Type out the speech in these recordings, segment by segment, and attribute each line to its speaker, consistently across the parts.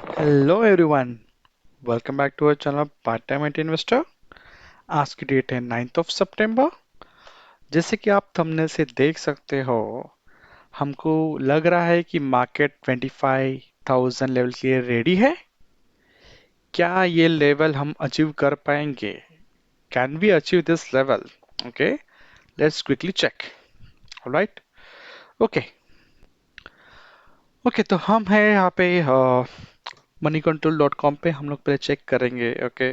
Speaker 1: Hello everyone, welcome back to our channel Part-Time IT Investor। आज की date है 9th of September। जैसे कि आप थंबनेल से देख सकते हो, हमको लग रहा है कि मार्केट 25,000 लेवल के लिए रेडी है। क्या ये लेवल हम अचीव कर पाएंगे? Can we achieve this level? Okay, let's quickly check. Alright, okay okay, तो हम हैं यहाँ पे moneycontrol.com पे। हम लोग पहले चेक करेंगे। Okay,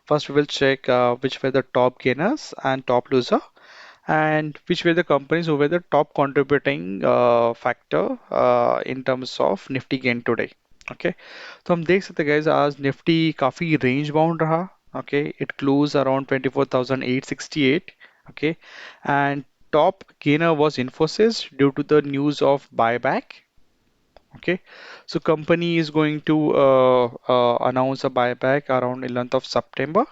Speaker 1: first we will check which were the top gainers and top loser and which were the companies who were the top contributing factor in terms of Nifty gain today। Okay, तो हम देख सकते हैं guys, आज Nifty काफी range bound रहा। Okay, it close around 24,868। Okay, and top gainer was Infosys due to the news of buyback। Okay, so company is going to announce a buyback around 11th of September.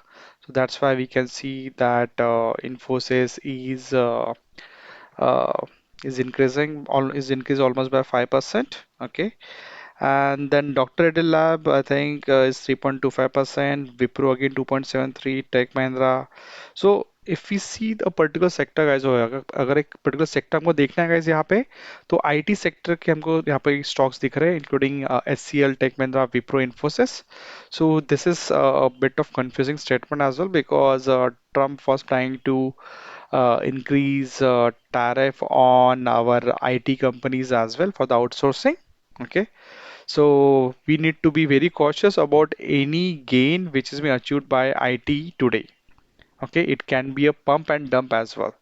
Speaker 1: So that's why we can see that Infosys uh, is increasing, is increased almost by 5%. Okay, and then Dr. Reddy Lab, I think, is 3.25%, Wipro again 2.73, Tech Mahindra. So if we see a particular sector guys, अगर एक particular sector हमको देखना है guys यहाँ पे, तो IT sector के हमको यहाँ पे स्टॉक्स दिख रहे हैं, including HCL, tech Mahindra, Wipro, Infosys. So this is a bit of confusing statement as well because Trump was trying to increase tariff on our IT companies as well for the outsourcing. Okay, so we need to be very cautious about any gain which is being achieved by IT today. Okay, it can be a pump and dump as well।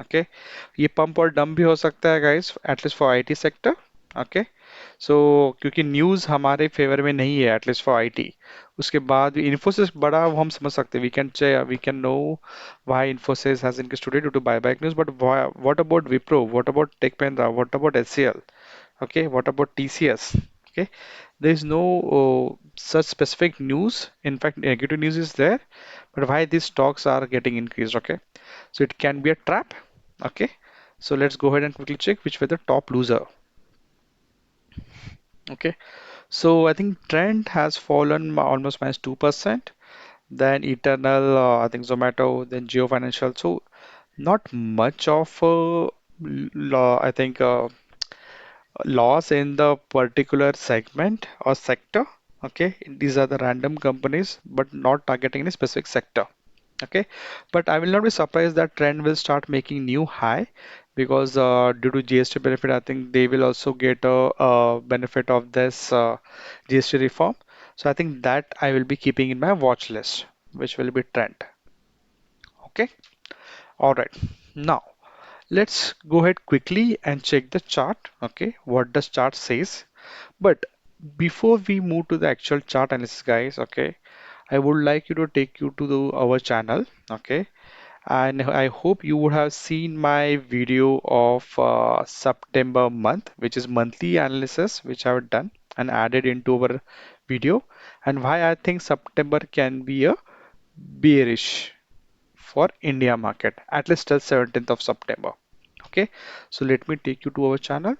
Speaker 1: Okay, ये pump और dump भी हो सकता है guys, at least for IT sector. Okay, so क्योंकि news हमारे favour में नहीं है एटलीस्ट फॉर आईटी। उसके बाद इन्फोसिस बड़ा वो हम समझ सकते हैं, we can know why Infosys has increased today due to buyback news, but what about Wipro, what about tech Mahindra, what about HCL? Okay, what about TCS? Okay, there is no such specific news. In fact, negative news is there, but why these stocks are getting increased? Okay, so it can be a trap। Okay, so let's go ahead and quickly check which were the top loser। Okay, so I think trend has fallen almost minus 2%. Then Eternal, I think Zomato, then Geo Financial. So not much of I think loss in the particular segment or sector. Okay, these are the random companies, but not targeting any specific sector. Okay, but I will not be surprised that trend will start making new high because due to GST benefit, I think they will also get a benefit of this GST reform. So I think that I will be keeping in my watch list, which will be trend. Okay, all right. Now let's go ahead quickly and check the chart. Okay, what does chart says? But before we move to the actual chart analysis, guys, okay, I would like you to take you to our channel, okay, and I hope you would have seen my video of September month, which is monthly analysis, which I have done and added into our video, and why I think September can be a bearish for India market at least till 17th of September. Okay, so let me take you to our channel.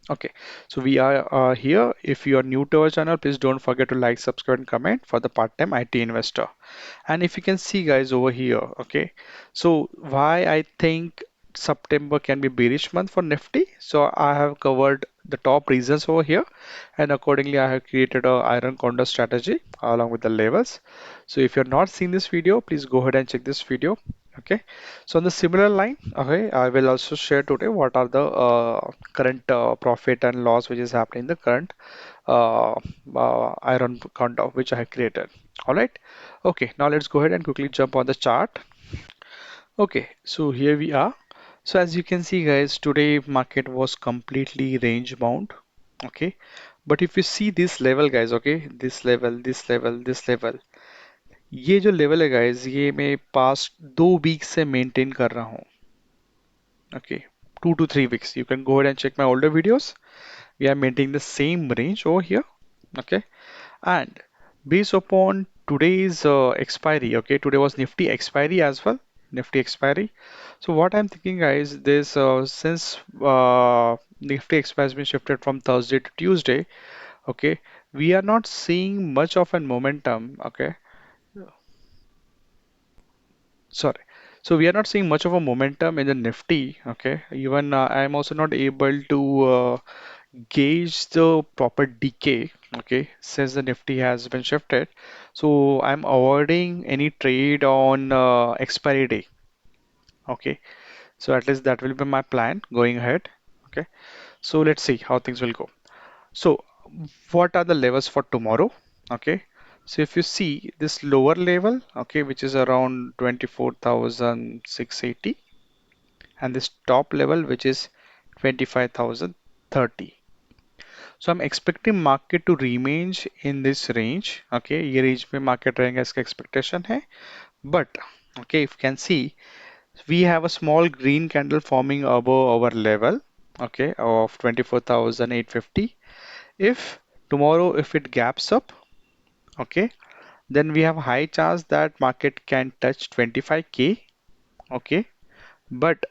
Speaker 1: Okay, so we are here. If you are new to our channel, please don't forget to like, subscribe, and comment for the part-time IT investor. And if you can see guys over here, okay, so why I think September can be bearish month for Nifty. So I have covered the top reasons over here, and accordingly I have created a iron condor strategy along with the levels. So if you're not seeing this video, please go ahead and check this video. Okay, so on the similar line, okay, I will also share today what are the current profit and loss which is happening in the current iron counter which I have created. All right. Okay, now let's go ahead and quickly jump on the chart. Okay, so here we are. So as you can see guys, today market was completely range bound. Okay, but if you see this level guys, okay, this level, this level, this level, ये जो level है guys, ये मैं past 2 week से maintain कर रहा हूँ। Okay, 2 to 3 weeks, you can go ahead and check my older videos. We are maintaining the same range over here. Okay, and based upon today's expiry, okay, today was Nifty expiry as well, Nifty expiry. So what I'm thinking guys, this since Nifty expiry has been shifted from Thursday to Tuesday, okay, we are not seeing much of a momentum. Okay, sorry. So we are not seeing much of a momentum in the Nifty. Okay, even I'm also not able to gauge the proper decay. Okay, since the Nifty has been shifted, so I'm avoiding any trade on expiry day. Okay, so at least that will be my plan going ahead. Okay, so let's see how things will go. So, what are the levels for tomorrow? Okay, so if you see this lower level, okay, which is around 24,680, and this top level, which is 25,030. So I'm expecting market to remain in this range. Okay, ये range में market रहेगा इसका expectation है. But okay, if you can see, we have a small green candle forming above our level. Okay, of 24,850. If tomorrow, if it gaps up, okay, then we have high chance that market can touch 25K, okay, but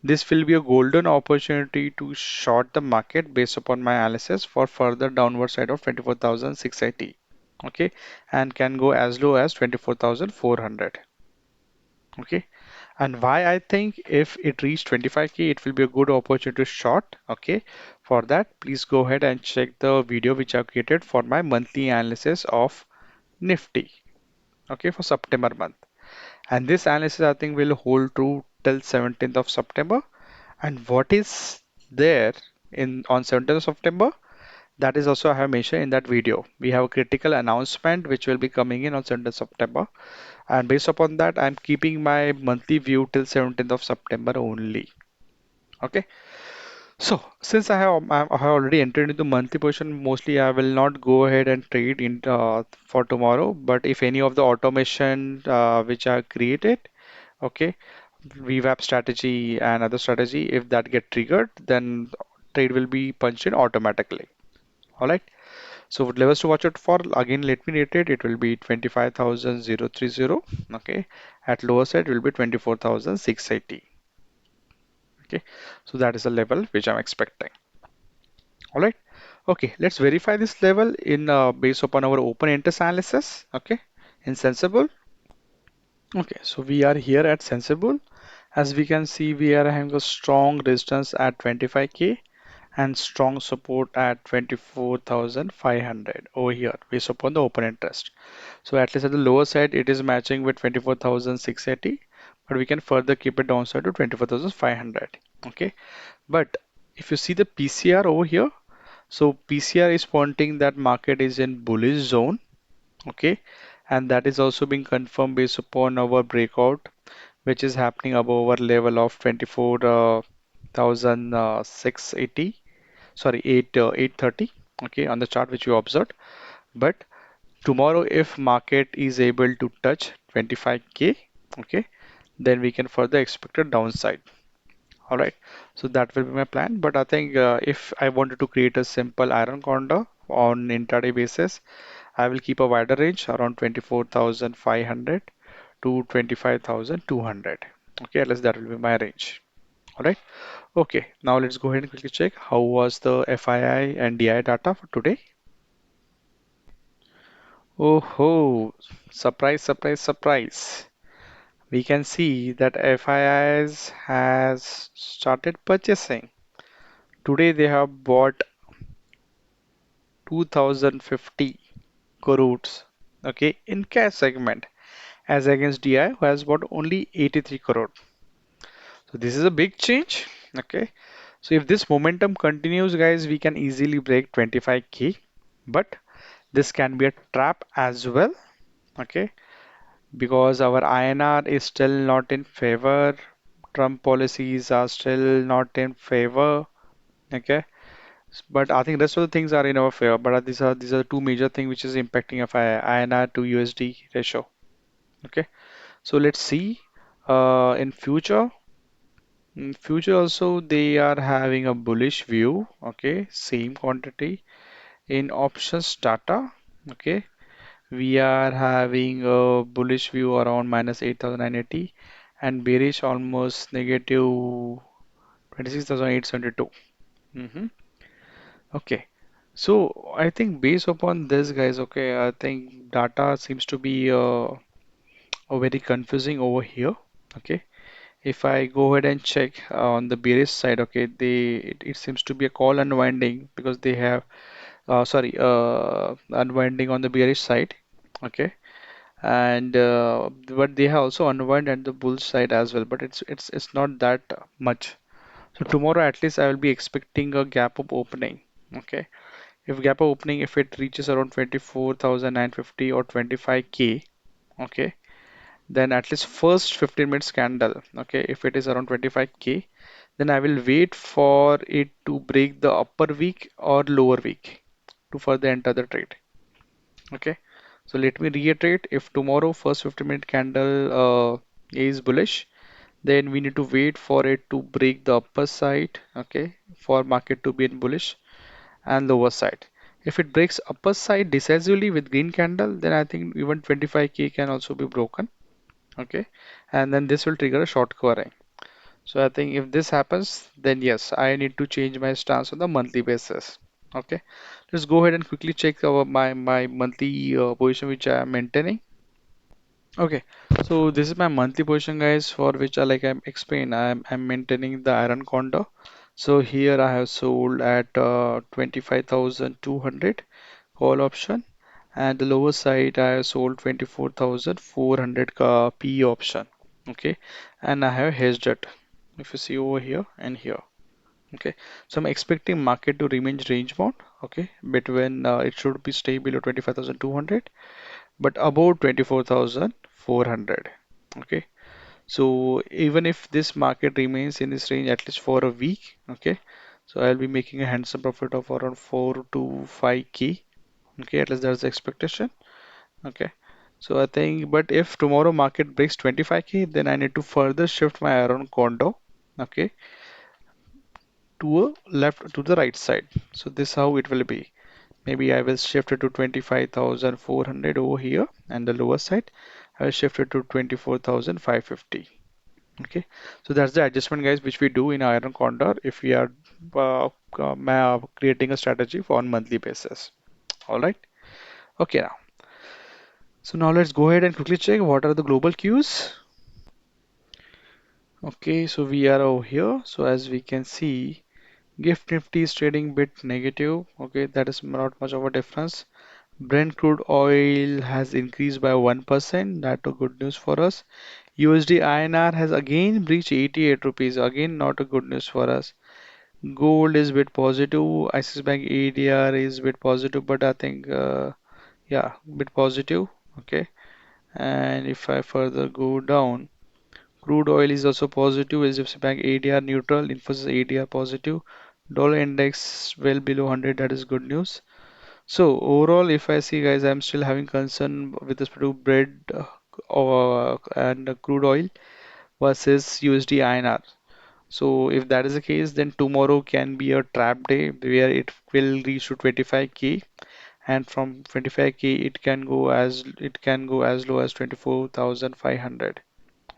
Speaker 1: this will be a golden opportunity to short the market based upon my analysis for further downward side of 24,680, okay, and can go as low as 24,400, okay. And why I think if it reached 25K, it will be a good opportunity to short, okay. For that, please go ahead and check the video which I created for my monthly analysis of Nifty, okay, for September month. And this analysis I think will hold true till 17th of September. And what is there in on 17th of September? That is also I have mentioned in that video. We have a critical announcement which will be coming in on 17th September. And based upon that, I'm keeping my monthly view till 17th of September only. Okay. So since I have already entered into monthly position, mostly I will not go ahead and trade in for tomorrow. But if any of the automation which I created, okay, revamp strategy and other strategy, if that get triggered, then trade will be punched in automatically. All right. So levels to watch out for, again, let me reiterate, it will be 25,030. Okay. At lower side, it will be 24,680. Okay. So that is the level which I'm expecting. All right. Okay. Let's verify this level in based upon our open interest analysis. Okay. In Sensible. Okay. So we are here at Sensible. As we can see, we are having a strong resistance at 25K and strong support at 24,500 over here based upon the open interest. So at least at the lower side, it is matching with 24,680, but we can further keep it downside to 24,500. Okay, but if you see the PCR over here, so PCR is pointing that market is in bullish zone. Okay, and that is also being confirmed based upon our breakout, which is happening above our level of 24,680, sorry, 830, okay, on the chart which you observed. But tomorrow, if market is able to touch 25K, okay, then we can further expect a downside. All right, so that will be my plan. But I think if I wanted to create a simple iron condor on intraday basis, I will keep a wider range around 24,500 to 25,200. Okay, at least that will be my range. All right. Okay, now let's go ahead and quickly check how was the FII and DI data for today. Oh ho, surprise, surprise, surprise. We can see that FIIs has started purchasing. Today they have bought 2050 crores, okay, in cash segment as against DI who has bought only 83 crore. So this is a big change, okay. So if this momentum continues, guys, we can easily break 25K, but this can be a trap as well, okay, because our INR is still not in favor. Trump policies are still not in favor. Okay, but I think rest of the things are in our favor. But these are two major things which is impacting of INR to USD ratio. Okay, so let's see. In future, also they are having a bullish view. Okay, same quantity in options data. Okay, we are having a bullish view around minus 8,980 and bearish almost negative 26,872. Mm-hmm. Okay. So I think based upon this, guys, okay, I think data seems to be very confusing over here. Okay, if I go ahead and check on the bearish side, okay, it seems to be a call unwinding because they have sorry unwinding on the bearish side. Okay, and but they have also unwind at the bull side as well, but it's not that much. So tomorrow at least I will be expecting a gap up opening. Okay, if gap up opening, if it reaches around 24,950 or 25K, okay, then at least first 15 minutes candle, okay, if it is around 25K, then I will wait for it to break the upper week or lower week to further enter the trade. Okay, so let me reiterate, if tomorrow first 15-minute candle is bullish, then we need to wait for it to break the upper side, okay, for market to be in bullish and lower side. If it breaks upper side decisively with green candle, then I think even 25K can also be broken, okay, and then this will trigger a short covering. So I think if this happens, then yes, I need to change my stance on the monthly basis. Okay, let's go ahead and quickly check my monthly position which I am maintaining. Okay, so this is my monthly position, guys, for which I like I'm explain I'm maintaining the iron condor. So here I have sold at 25,200 call option, and the lower side I have sold 24,400 P option. Okay, and I have hedged it. If you see over here and here. Okay, so I'm expecting market to remain range bound. Okay, between it should be stay below 25,200 but above 24,400. Okay, so even if this market remains in this range at least for a week, okay, so I'll be making a handsome profit of around 4 to 5K. Okay, at least that's the expectation. Okay, so I think, but if tomorrow market breaks 25K, then I need to further shift my around condo. Okay, to a left to the right side. So this how it will be. Maybe I will shift it to 25,400 over here and the lower side I will shift it to 24,550. Okay, so that's the adjustment, guys, which we do in iron condor if we are creating a strategy for on monthly basis. All right. Okay, now. So now let's go ahead and quickly check what are the global cues. Okay, so we are over here. So as we can see, Gift Nifty is trading bit negative. Okay, that is not much of a difference. Brent crude oil has increased by 1%. That's a good news for us. USD INR has again breached 88 rupees. Again, not a good news for us. Gold is bit positive. ICICI Bank ADR is bit positive, but I think, yeah, bit positive. Okay. And if I further go down, crude oil is also positive. ICICI Bank ADR neutral. Infosys ADR positive. Dollar index well below 100. That is good news. So overall, if I see, guys, I'm still having concern with respect to bread and crude oil versus USD INR. So if that is the case, then tomorrow can be a trap day where it will reach to 25K, and from 25K it can go as low as 24,500.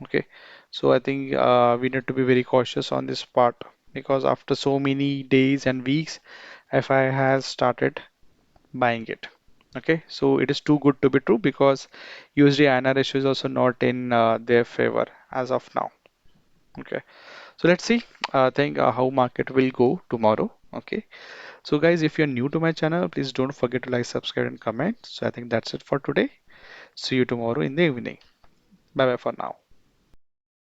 Speaker 1: Okay, so I think we need to be very cautious on this part because after so many days and weeks, FI has started buying it. Okay, so it is too good to be true because USD INR ratio is also not in their favor as of now. Okay, so let's see. I think how market will go tomorrow. Okay, so guys, if you're new to my channel, please don't forget to like, subscribe, and comment. So I think that's it for today. See you tomorrow in the evening. Bye bye for now.